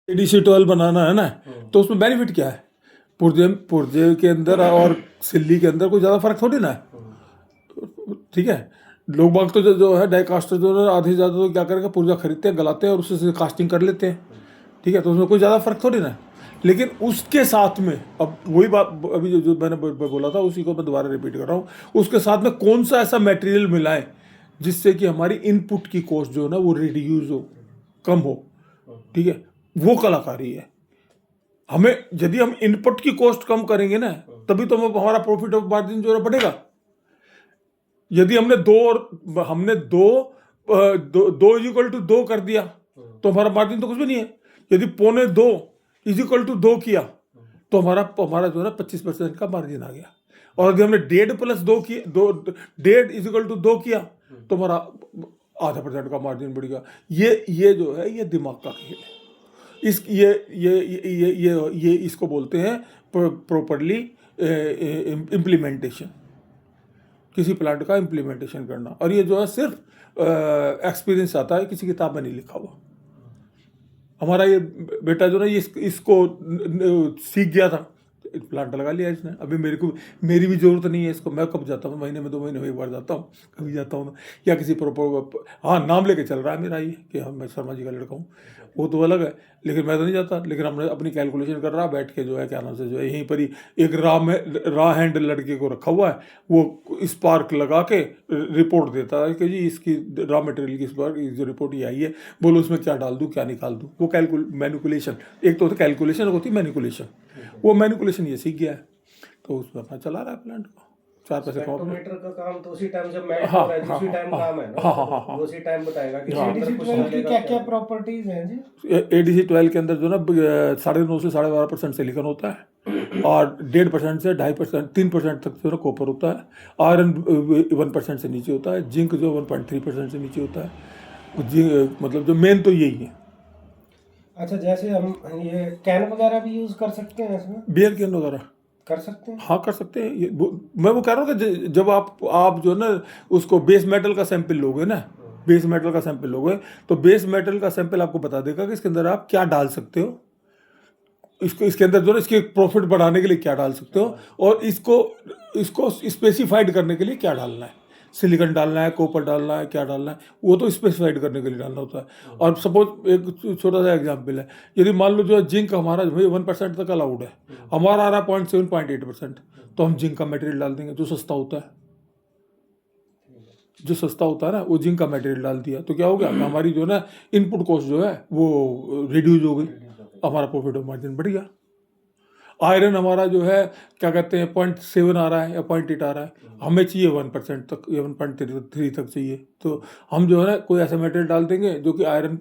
ADC12 बनाना है ना, तो उसमें बेनिफिट क्या है? पुर्जे पुर्जे के अंदर और सिल्ली के अंदर कोई ज़्यादा फर्क थोड़ी ना है। ठीक है, लोग बाग तो जो है डाई कास्टर जो है आधे ज़्यादा तो क्या करेंगे, पुर्जा खरीदते हैं, गलाते हैं और उससे कास्टिंग कर लेते हैं। ठीक है, तो उसमें कोई ज़्यादा फर्क थोड़ी ना है। लेकिन उसके साथ में अब वही बात अभी जो मैंने बोला था उसी को मैं दोबारा रिपीट कर रहा हूँ, उसके साथ में कौन सा ऐसा मटेरियल मिलाएं जिससे कि हमारी इनपुट की कॉस्ट जो है ना वो रिड्यूस हो, कम हो। ठीक है, वो कलाकारी है। हमें यदि हम इनपुट की कॉस्ट कम करेंगे ना, तभी तो हमारा प्रॉफिट ऑफ मार्जिन जो है बढ़ेगा। यदि हमने दो इज इक्वल टू 2 कर दिया तो हमारा मार्जिन तो कुछ भी नहीं है। यदि 2.25 इज इक्वल टू 2 किया तो हमारा जो है ना 25% का मार्जिन आ गया। और यदि हमने 1.5 प्लस 2 की 1.5 इज इक्वल टू 2 किया तो हमारा 0.5% का मार्जिन बढ़ गया। ये जो है ये दिमाग का खेल है। ये इसको बोलते हैं प्रॉपरली इम्प्लीमेंटेशन, किसी प्लांट का इम्प्लीमेंटेशन करना। और ये जो है सिर्फ एक्सपीरियंस आता है, किसी किताब में नहीं लिखा हुआ। हमारा ये बेटा जो ना ये इसको सीख गया था, प्लांट लगा लिया इसने। अभी मेरी भी जरूरत नहीं है इसको। मैं कब जाता हूँ, महीने में 2 महीने में एक बार जाता हूँ, कभी जाता हूँ या किसी हाँ नाम लेके चल रहा है मेरा ये कि हम मैं शर्मा जी का लड़का हूँ, वो तो अलग है। लेकिन मैं तो नहीं जाता। लेकिन हमने अपनी कैलकुलेशन कर रहा बैठ के जो है क्या नाम से जो है यहीं पर ही एक रॉ हैंड लड़के को रखा हुआ है, वो स्पार्क लगा के रिपोर्ट देता है कि जी इसकी रॉ मटेरियल की स्पार्क जो रिपोर्ट ये आई है, बोलो उसमें क्या डाल दूँ क्या निकाल दूँ। वो मैनिपुलेशन, एक तो कैलकुलेशन होती है मैनिपुलेशन, वो मैनिपुलेशन ये सीख गया है, तो उसमें अपना चला रहा है प्लांट को। 4 पैसे स्पेक्ट्रोमीटर का काम तो उसी टाइम जब मेल्ट हो रहा है उसी टाइम काम है ना, वो उसी टाइम बताएगा कि ADC12 की क्या क्या प्रॉपर्टीज हैं जी? ADC12 के अंदर जो ना 9.5 से 12.5% सिलिकॉन होता है और 1.5% से 2.5% 3% तक जो है कॉपर होता है। आयरन 1% से नीचे होता है। जिंक जो 1.3% से नीचे होता है। मतलब जो मेन तो यही है। अच्छा, जैसे हम ये कैन वगैरह भी यूज कर सकते हैं इसमें? बियर कैन वगैरह कर सकते हैं? हाँ कर सकते हैं। मैं वो कह रहा हूँ कि जब आप जो है ना उसको बेस मेटल का सैंपल लोगे ना, बेस मेटल का सैंपल लोगे तो बेस मेटल का सैंपल आपको बता देगा कि इसके अंदर आप क्या डाल सकते हो, इसके अंदर जो है इसके प्रॉफिट बढ़ाने के लिए क्या डाल सकते हो, और इसको स्पेसिफाइड करने के लिए क्या डालना है। सिलिकॉन डालना है, कॉपर डालना है, क्या डालना है, वो तो स्पेसिफाइड करने के लिए डालना होता है। और सपोज एक छोटा सा एग्जांपल है, यदि मान लो जो है जिंक हमारा जो है 1% तक अलाउड है, हमारा आ रहा है 0.7 0.8%, तो हम जिंक का मटेरियल डाल देंगे जो सस्ता होता है। जो सस्ता होता है ना वो जिंक का मटेरियल डाल दिया तो क्या हो गया, हमारी जो है ना इनपुट कॉस्ट जो है वो रिड्यूस हो गई, हमारा प्रॉफिट ऑफ मार्जिन बढ़ गया। आयरन हमारा जो है क्या कहते हैं 0.7 आ रहा है या 0.8 आ रहा है, हमें चाहिए 1% तक या 1.3 तक चाहिए, तो हम जो है ना कोई ऐसा मटेरियल डाल देंगे जो कि आयरन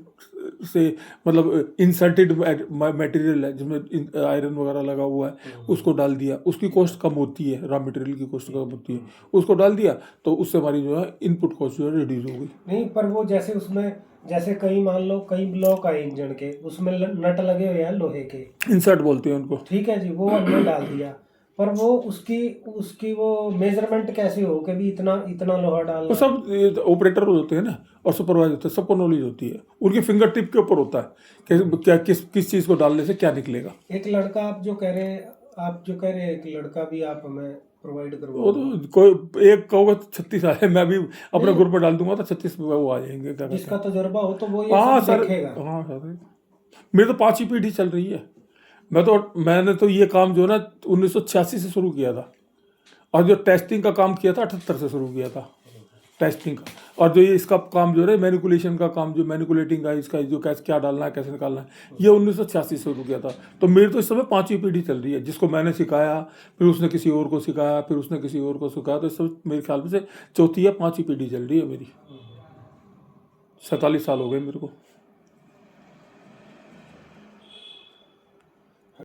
से मतलब इंसर्टेड मटेरियल है जिसमें आयरन वगैरह लगा हुआ है, उसको डाल दिया। उसकी कॉस्ट कम होती है, रॉ मटेरियल की कॉस्ट कम होती है, उसको डाल दिया तो उससे हमारी जो है इनपुट कॉस्ट जो है रिड्यूस हो गई। नहीं, पर वो जैसे उसमें जैसे कई मान लो कई ब्लॉक आए इंजन के, उसमें नट लगे हुए हैं लोहे के, इंसर्ट बोलते हैं उनको। ठीक है जी, वो हमने डाल दिया, पर वो उसकी वो मेजरमेंट कैसे हो कि भी इतना इतना लोहा डालना? वो सब ऑपरेटर होते हैं ना और सुपरवाइजर होते हैं, सबको नॉलेज होती है, उनकी फिंगर टिप के ऊपर होता है कि क्या किस चीज़ को डालने से क्या निकलेगा। एक लड़का आप जो कह रहे हैं एक लड़का भी आप हमें प्रोवाइड वो करवाओ। तो कोई एक कहोगे 36 आए, मैं भी अपने ग्रुप में डाल दूंगा तो 36 वो आ जाएंगे। क्या जिसका तजुर्बा हो तो वो ये हाँ सब सर, देखेगा। हाँ सर, मेरी तो 5वीं पीढ़ी चल रही है। मैंने तो ये काम जो ना 1986 से शुरू किया था, और जो टेस्टिंग का काम किया था 78 से शुरू किया था टेस्टिंग का। और जो ये इसका काम जो है मैनिपुलेशन का काम, जो मैनिपुलेटिंग का इसका जो कैसे क्या डालना है कैसे निकालना है, ये 1986 से शुरू किया था। तो मेरी तो इस समय 5वीं पीढ़ी चल रही है, जिसको मैंने सिखाया फिर उसने किसी और को सिखाया फिर उसने किसी और को सिखाया, तो इस समय मेरे ख्याल में से 4थी या 5वीं पीढ़ी चल रही है मेरी। 47 साल हो गए मेरे को।